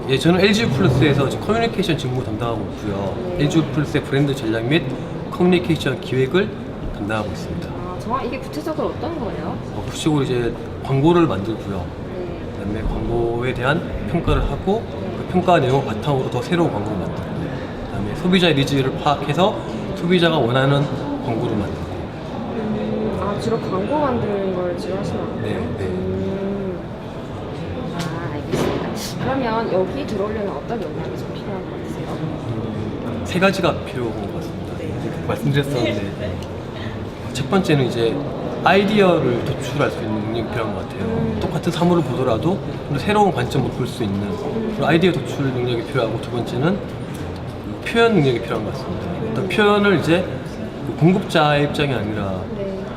예, 저는 LG 플러스에서 지금 커뮤니케이션 직무 담당하고 있고요. LG 플러스의 브랜드 전략 및 커뮤니케이션 기획을 담당하고 있습니다. 정말 이게 구체적으로 어떤 거예요? 구체적으로 이제 광고를 만들고요. 네. 그다음에 광고에 대한 평가를 하고 그 평가 내용을 바탕으로 더 새로운 광고를 만들고, 그다음에 소비자의 니즈를 파악해서 소비자가 원하는 광고를 만들고. 주로 광고 만드는 걸 지원하시는 거예요? 네, 네. 알겠습니다. 그러면 여기 들어오려면 어떤 역량이 좀 필요한 것 같으세요? 세 가지가 필요한 것 같습니다. 말씀드렸었는데, 첫 번째는 이제 아이디어를 도출할 수 있는 능력이 필요한 것 같아요. 똑같은 사물을 보더라도 좀 새로운 관점으로 볼 수 있는 그런 아이디어 도출 능력이 필요하고, 두 번째는 표현 능력이 필요한 것 같습니다. 어떤 표현을 이제 그 공급자의 입장이 아니라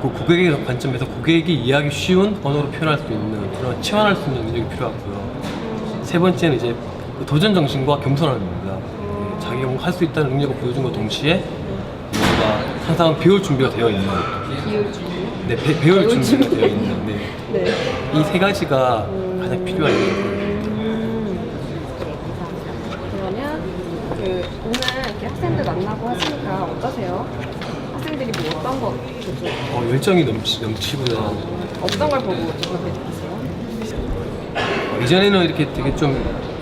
그 고객의 관점에서 고객이 이해하기 쉬운 언어로 표현할 수 있는 그런 체환할 수 있는 능력이 필요하고요. 세 번째는 이제 그 도전 정신과 겸손함입니다. 자기가 뭔가 할 수 있다는 능력을 보여준 것 동시에 뭔가 항상 배울 준비가 되어 있는, 네, 배울 준비가 되어 있는, 네. 이 세 가지가 가장 필요한 능력입니다. 그러면 오늘 이렇게 학생들 만나고 하시니까 어떠세요? 학생들이 뭐 어떤 거 좀 열정이 넘치고요. 어떤 걸 보고 좀 그렇게 느끼세요? 이전에는 이렇게 되게 좀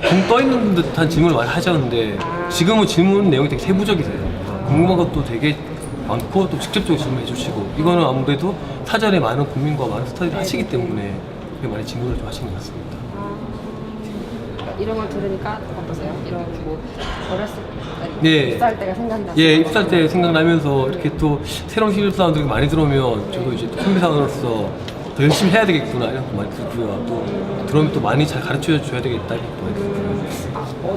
붕 떠있는 듯한 질문을 많이 하셨는데, 지금은 질문 내용이 되게 세부적이세요. 궁금한 것도 되게 많고 또 직접적으로 질문해 주시고, 이거는 아무래도 사전에 많은 고민과 많은 스터디를 하시기 때문에 되게 많이 질문을 좀 하시는 것 같습니다. 이런 걸 들으니까 어떠세요? 이런 뭐 어렸을 때 네. 입사할 때가 생각나요? 예, 입사할 때 생각나면서 이렇게 또 새로운 신입 사원들이 많이 들어오면 저도 이제 또 선배 사원으로서 더 열심히 해야 되겠구나 이런 거 많이 들고요. 또 들어오면 또 많이 잘 가르쳐 줘야 되겠다 이런 거 많이 들고요.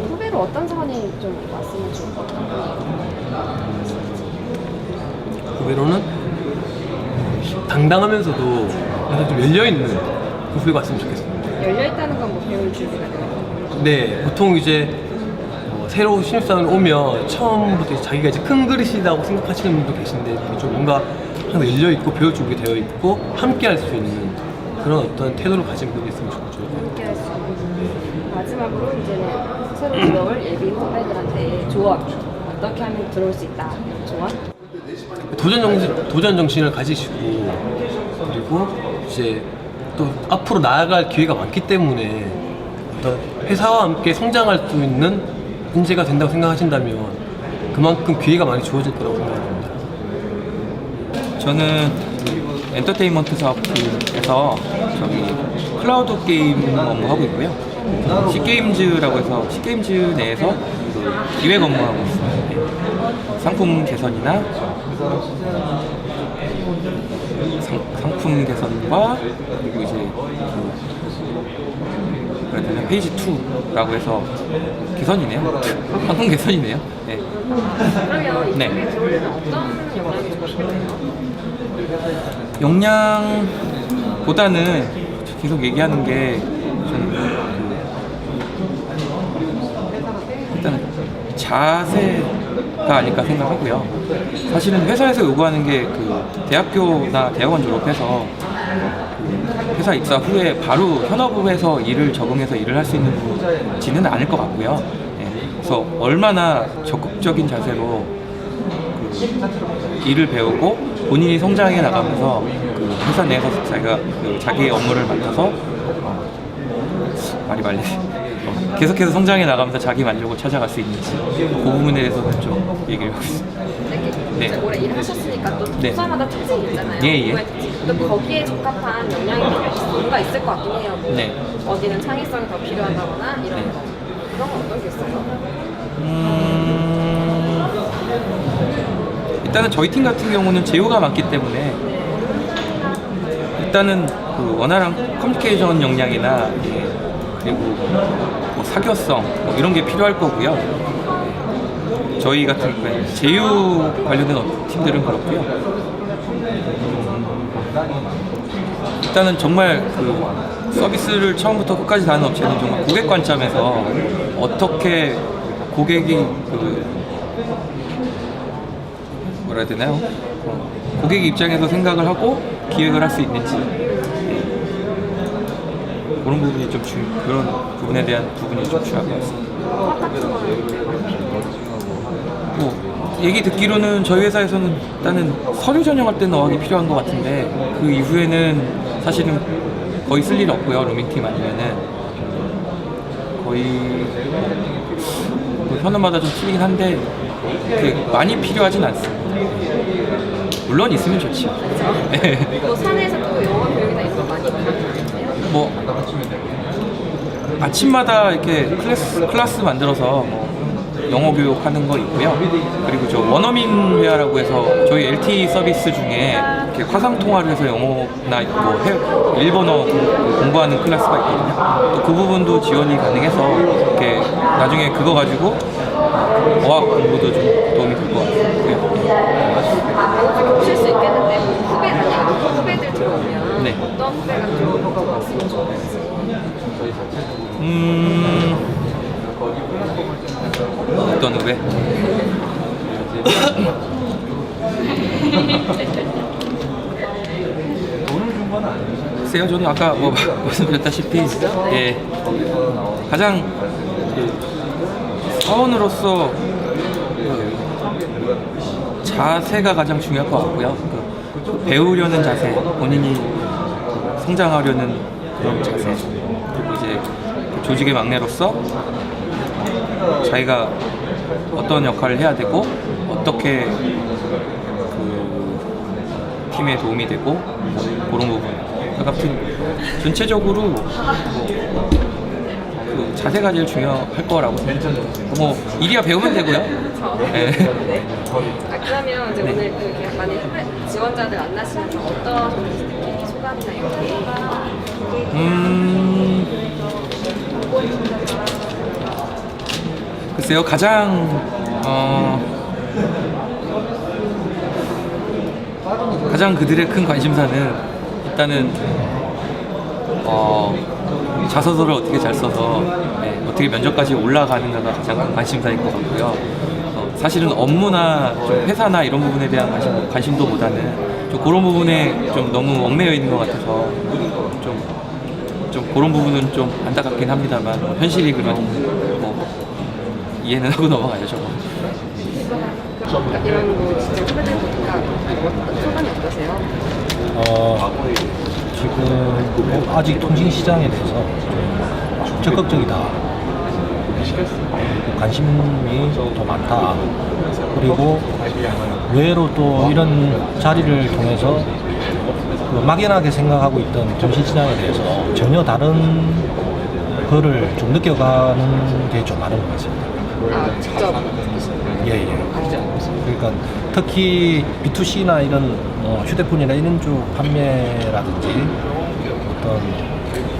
후배로 어떤 사원이 좀 왔으면 좋을 것 같아요? 후배로는 당당하면서도 그래서 좀 열려있는 그 후배가 왔으면 좋겠습니다. 열려있다는 건 뭐 배울 준비가 돼요? 네, 보통 이제 새로 신입사원 오면 처음부터 이제 자기가 이제 큰 그릇이라고 생각하시는 분도 계신데, 좀 뭔가 항상 열려있고 배울 준비가 되어 있고 함께 할 수 있는 그런 어떤 태도를 가진 분이 있으면 좋을 것 같아요. 함께 할 수 있는. 마지막으로 이제는 새로 들어올 예비 후배들한테 조언, 어떻게 하면 들어올 수 있다 조언? 도전 정신을 가지시고, 그리고 이제 또 앞으로 나아갈 기회가 많기 때문에 어떤 회사와 함께 성장할 수 있는 인재가 된다고 생각하신다면 그만큼 기회가 많이 주어질 거라고 생각합니다. 저는 엔터테인먼트 사업팀에서 저기 클라우드 게임 업무하고 있고요. C게임즈라고 해서 C게임즈 내에서 그 기획 업무하고 있습니다. 상품 개선이나 상품 개선과 그리고 이제 그 페이지 2라고 해서 개선이네요. 상품 개선이네요. 네. 그러면 네. 이쪽에 들어오려면 어떤 역량이 좀 필요해요? 역량보다는 계속 얘기하는 게 일단 자세가 아닐까 생각하고요. 사실은 회사에서 요구하는 게 그 대학교나 대학원 졸업해서 그 회사 입사 후에 바로 현업에서 일을 적응해서 일을 할 수 있는지는 않을 것 같고요. 네. 그래서 얼마나 적극적인 자세로 그 일을 배우고 본인이 성장해 나가면서 그 회사 내에서 자기가 그 자기의 업무를 맡아서 말이 계속해서 성장해 나가면서 자기 만족을 찾아갈 수 있는지 그 부분에 대해서는 좀 얘기를 하고 있습니다. 네. 네. 오래 일을 하셨으니까 또 네. 부서마다 특징이 있잖아요. 예. 또 거기에 적합한 역량이 뭔가 있을 것 같긴 해요. 뭐 네. 어디는 창의성이 더 필요하다거나 이런 네. 거. 그런 건 어떤 게 있어요? 일단은 저희 팀 같은 경우는 제휴가 많기 때문에 일단은 그 원활한 커뮤니케이션 역량이나 그리고 뭐 사교성 뭐 이런 게 필요할 거고요. 저희 같은 경우에 제휴 관련된 팀들은 그렇고요. 일단은 정말 그 서비스를 처음부터 끝까지 다하는 업체는 정말 고객 관점에서 어떻게 고객이 그 뭐라 해야 되나요? 고객 입장에서 생각을 하고 기획을 할 수 있는지 그런 부분이 좀 그런 부분에 대한 부분이 좀 중요할 것 같습니다. 수업 같은 거는 뭐 얘기 듣기로는 저희 회사에서는 일단은 서류 전형할 때는 어학이 필요한 것 같은데 그 이후에는 사실은 거의 쓸 일 없고요. 로밍팀 아니면은 거의 뭐 현업마다 좀 틀리긴 한데 그 많이 필요하진 않습니다. 물론 있으면 좋지. 뭐 산에서 또 영어 교육이나 이런 거 많이 받으세요? 뭐 아침마다 이렇게 클래스 만들어서 뭐 영어 교육하는 거 있고요. 그리고 저 원어민 회화라고 해서 저희 LTE 서비스 중에 이렇게 화상 통화를 해서 영어나 뭐 일본어 공부하는 클래스가 있거든요. 또 그 부분도 지원이 가능해서 이렇게 나중에 그거 가지고 어학 공부도 좀 도움이 될 것 같고요. 보실 수 있겠는데 후배들 들어오면 네. 어떤 후배가 들어왔으면 좋을지. 어떤 후배? 글쎄요, 저는 아까 뭐 말씀드렸다시피 예, 가장 사원으로서 자세가 가장 중요할 것 같고요. 그 배우려는 자세, 본인이 성장하려는 그런 자세, 그리고 이제 조직의 막내로서 자기가 어떤 역할을 해야 되고 어떻게 그 팀에 도움이 되고 뭐 그런 부분. 아무튼 전체적으로 그 자세가 제일 중요할 거라고 생각합니다. 뭐 일이야 배우면 되고요. 네. 아, 그러면 이제 네. 오늘 그 만약 후배 지원자들 만나시면서 어떤 소감이나 이런 게 글쎄요, 가장 그들의 큰 관심사는 일단은 자소서를 어떻게 잘 써서 어떻게 면접까지 올라가는가가 가장 큰 관심사일 것 같고요. 사실은 업무나 좀 회사나 이런 부분에 대한 관심도보다는 좀 그런 부분에 좀 너무 얽매여 있는 것 같아서 좀 그런 부분은 좀 안타깝긴 합니다만 현실이 그러니 뭐 이해는 하고 넘어가야죠. 이런 거 진짜 후배들 보니까 소감이 어떠세요? 지금 뭐 아직 통신 시장에 대해서 좀 적극적이다. 관심이 더 많다. 그리고 의외로 또 이런 자리를 통해서 그 막연하게 생각하고 있던 통신 시장에 대해서 전혀 다른 거를 좀 느껴가는 게 좀 많은 것 같습니다. 아, 직접 예. 그러니까 특히 B2C나 이런 휴대폰이나 이런 쪽 판매라든지 어떤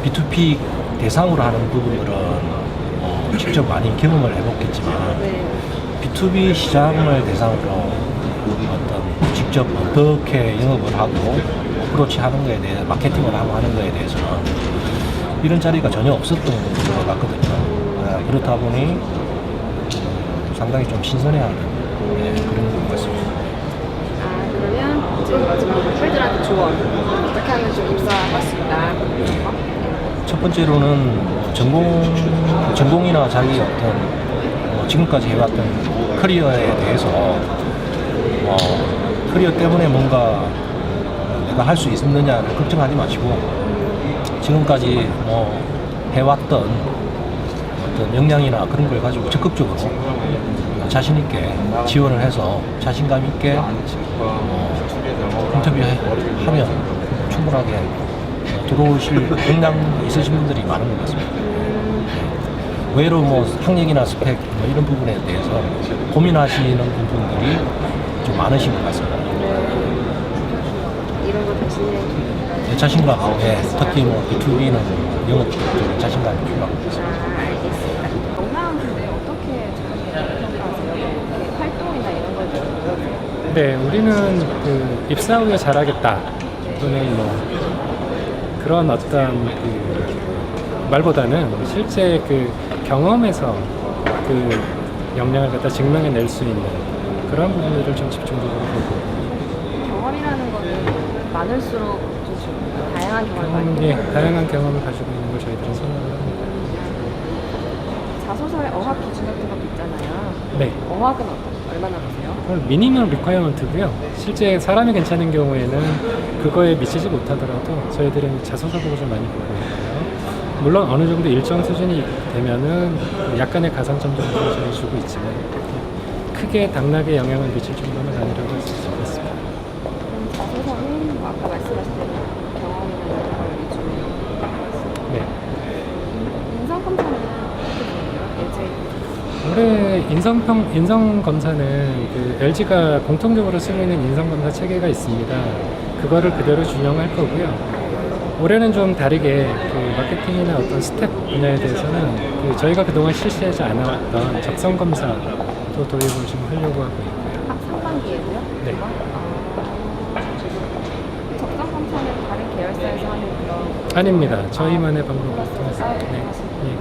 B2B 대상으로 하는 부분들은 직접 많이 경험을 해봤겠지만 네. B2B 시장을 대상으로 어떤 직접 어떻게 영업을 하고 어프로치 하는 거에 대해 마케팅을 하고 하는 거에 대해서는 이런 자리가 전혀 없었던 것 같거든요. 그렇다 보니 상당히 좀 신선해하는 그런 것 같습니다. 아, 그러면 이제 마지막으로 후배들한테 조언 어떻게 하면 좀 입사할 수 있다. 첫 번째로는 전공이나 자기 어떤 지금까지 해왔던 커리어에 대해서 커리어 때문에 뭔가 내가 할 수 있느냐를 걱정하지 마시고 지금까지 해왔던 어떤 역량이나 그런 걸 가지고 적극적으로 자신 있게 지원을 해서 자신감 있게 인터뷰하면 충분하게 들어오실 역량이 있으신 분들이 많은 것 같습니다. 의외로 학력이나 스펙 이런 부분에 대해서 고민하시는 분들이 좀 많으신 것 같습니다. 이런 거 대신에 자신감, 특히 B2B는 영업 쪽에 자신감이 필요한 것 같습니다. 알겠습니다. 건강한데 어떻게 잘 평가하세요? 이렇게 활동이나 이런 걸 좀. 네, 우리는 그 입사 후에 잘하겠다 또는 그런 어떤 그 말보다는 실제 그 경험에서 그 역량을 갖다 증명해낼 수 있는 그런 부분들을 좀 집중적으로 보고 경험이라는 거는 많을수록 좀 다양한 경험을 많이 다양한 경험을 가지고 있는 있는 걸 저희들은 선호를 합니다. 자소서에 어학 기준 같은 것도 있잖아요. 네. 어학은 얼마나 보세요? 미니멈 리ኳ이어먼트고요. 실제 사람이 괜찮은 경우에는 그거에 미치지 못하더라도 저희들은 자소서 보고 좀 많이 보고 있고요. 물론 어느 정도 일정 수준이 되면은 약간의 가산점 정도를 저희 주고 있지만 크게 당락에 영향을 미칠 정도는 아니라고 할 수 있을 것 같습니다. 그럼 자소서는 뭐 아까 말씀하신 대로 경험이나 이런 걸 위주로 네. 인성 검사는 어떻게 돼요? 올해 인성 검사는 그 LG가 공통적으로 쓰고 있는 인성 검사 체계가 있습니다. 그거를 그대로 준용할 거고요. 올해는 좀 다르게 그 마케팅이나 어떤 스텝 분야에 대해서는 그 저희가 그동안 실시하지 않았던 적성 검사도 도입을 좀 하려고 하고 있고요. 상반기에도요? 네. 적성 검사는 다른 계열사에서 하는 그런 아닙니다. 저희만의 방법을 통해서. 아, 네. 예.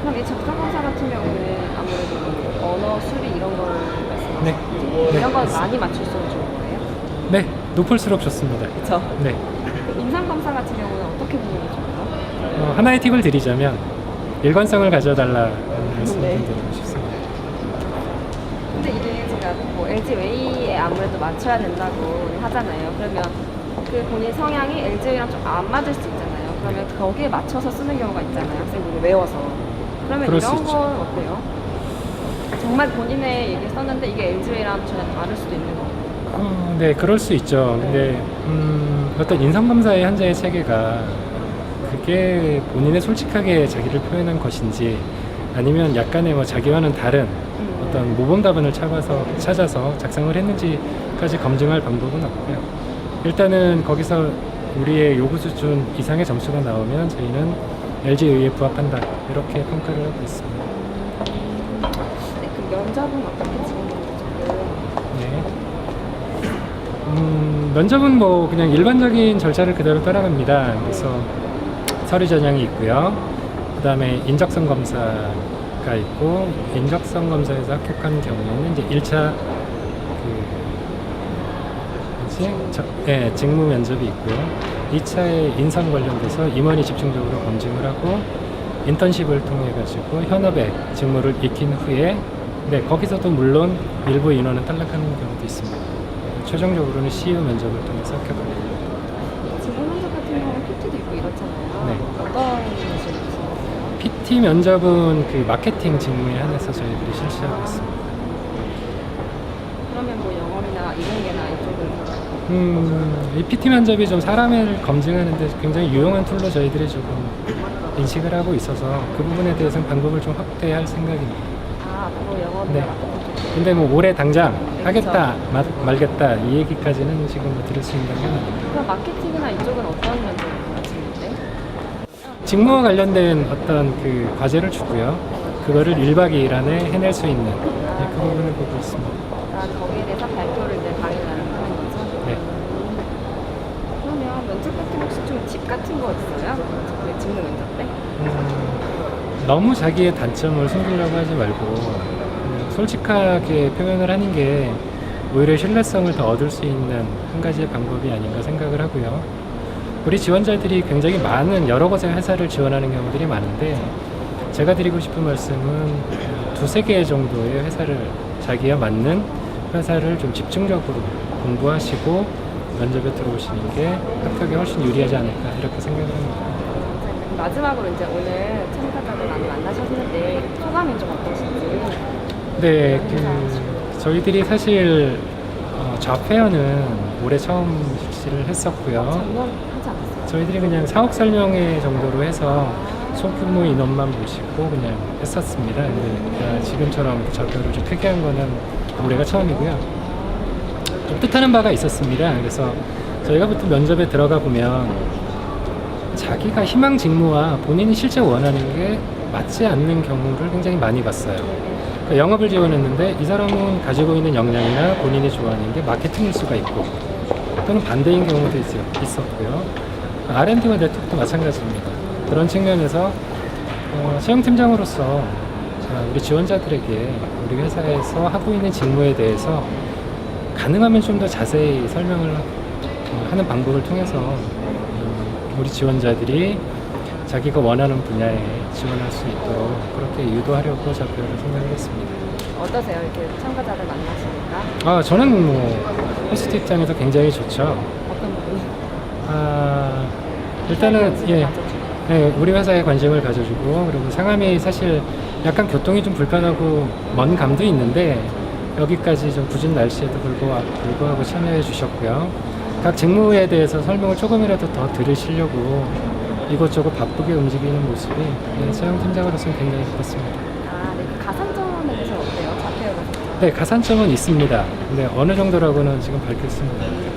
그럼 이 적성 검사 같은 경우는 아무래도 언어 수리 이런 걸 말씀하시죠? 네. 이런 건 많이 맞출수록 좋은 거예요? 네, 높을수록 좋습니다. 그렇죠. 네. 인상 검사 같은 경우는 어떻게 보는 게 좋아요? 하나의 팁을 드리자면 일관성을 가져달라는 말씀을 네. 좀 드리고 싶습니다. 근데 이게 제가 뭐 LG 웨이에 아무래도 맞춰야 된다고 하잖아요. 그러면 그 본인 성향이 LG 웨이랑 좀 안 맞을 수 있잖아요. 그러면 거기에 맞춰서 쓰는 경우가 있잖아요. 학생들이 외워서. 그러면 그럴 수 이런 있죠. 건 어때요? 정말 본인의 얘기를 썼는데 이게 LG 웨이랑 전혀 다를 수도 있는 거고. 네, 그럴 수 있죠. 근데 어떤 인성검사의 현재의 체계가 그게 본인의 솔직하게 자기를 표현한 것인지 아니면 약간의 뭐 자기와는 다른 어떤 모범 답안을 찾아서 작성을 했는지까지 검증할 방법은 없고요. 일단은 거기서 우리의 요구 수준 이상의 점수가 나오면 저희는 LG 의에 부합한다 이렇게 평가를 하고 있습니다. 네, 그 면접은 어떻게 진행되는지 조금. 네. 면접은 뭐 그냥 일반적인 절차를 그대로 따라갑니다. 그래서 서류 전형이 있고요. 그 다음에 인적성 검사가 있고, 인적성 검사에서 합격한 경우에는 이제 1차 직무 면접이 있고요. 2차에 인선 관련돼서 임원이 집중적으로 검증을 하고, 인턴십을 통해 가지고 현업에 직무를 익힌 후에 거기서도 물론 일부 인원은 탈락하는 경우도 있습니다. 최종적으로는 CU 면접을 통해서 합격합니다. 직무 면접 같은 경우는 PT도 있고 이렇잖아요. 네. 어떤 식으로 진행하세요? PT 면접은 그 마케팅 직무에 한해서 저희들이 실시하고 있습니다. 그러면 뭐 영어나 이공계나 이쪽은 이 PT 면접이 좀 사람을 검증하는데 굉장히 유용한 툴로 저희들이 조금 인식을 하고 있어서 그 부분에 대해서는 방법을 좀 확대할 생각입니다. 앞으로 영어나 네. 근데 뭐 올해 당장 하겠다 말겠다 이 얘기까지는 지금 뭐 드릴 수 있는 건 아닙니다. 그럼 마케팅이나 이쪽은 어떤 면접을 하시는데? 직무와 관련된 어떤 그 과제를 주고요. 그거를 1박 2일 안에 해낼 수 있는 그 부분을 보고 있습니다. 거기에 대해서 발표를 이제 당일날 하는 거죠? 네. 그러면 면접 같은 혹시 좀 팁 같은 거 있어요? 직무 면접 때? 너무 자기의 단점을 숨기려고 하지 말고 솔직하게 표현을 하는 게 오히려 신뢰성을 더 얻을 수 있는 한 가지의 방법이 아닌가 생각을 하고요. 우리 지원자들이 굉장히 많은 여러 곳의 회사를 지원하는 경우들이 많은데 제가 드리고 싶은 말씀은 두세 개 정도의 회사를 자기와 맞는 회사를 좀 집중적으로 공부하시고 면접에 들어오시는 게 합격에 훨씬 유리하지 않을까 이렇게 생각을 합니다. 마지막으로 이제 오늘 참가자들 많이 만나셨는데 소감이 좀 어떠신지? 네, 저희들이 사실 좌페어는 올해 처음 실시를 했었고요. 작년하지 않았어요? 저희들이 그냥 사업 설명회 정도로 해서 소규모 인원만 모시고 그냥 했었습니다. 근데 지금처럼 좌페어를 좀 크게 한 거는 올해가 처음이고요. 좀 뜻하는 바가 있었습니다. 그래서 저희가 보통 면접에 들어가 보면 자기가 희망 직무와 본인이 실제 원하는 게 맞지 않는 경우를 굉장히 많이 봤어요. 그러니까 영업을 지원했는데 이 사람은 가지고 있는 역량이나 본인이 좋아하는 게 마케팅일 수가 있고 또는 반대인 경우도 있었고요. R&D와 네트워크도 마찬가지입니다. 그런 측면에서 채용팀장으로서 우리 지원자들에게 우리 회사에서 하고 있는 직무에 대해서 가능하면 좀 더 자세히 설명을 하는 방법을 통해서 우리 지원자들이 자기가 원하는 분야에 지원할 수 있도록 그렇게 유도하려고 작별을 생각을 했습니다. 어떠세요? 이렇게 참가자들 만나시니까 저는 뭐 호스트 입장에서 굉장히 좋죠. 어떤 부분이 일단은 관심을 예, 가져주고. 네, 우리 회사에 관심을 가져주고 그리고 상암이 사실 약간 교통이 좀 불편하고 먼 감도 있는데 여기까지 좀 굳은 날씨에도 불구하고 참여해 주셨고요. 각 직무에 대해서 설명을 조금이라도 더 들으시려고 이곳저곳 바쁘게 움직이는 모습이 서영 팀장으로서는 굉장히 기뻤습니다. 네. 그 가산점에 대해서 어때요? 자폐어가 네, 가산점은 있습니다. 근데 어느 정도라고는 지금 밝혔습니다.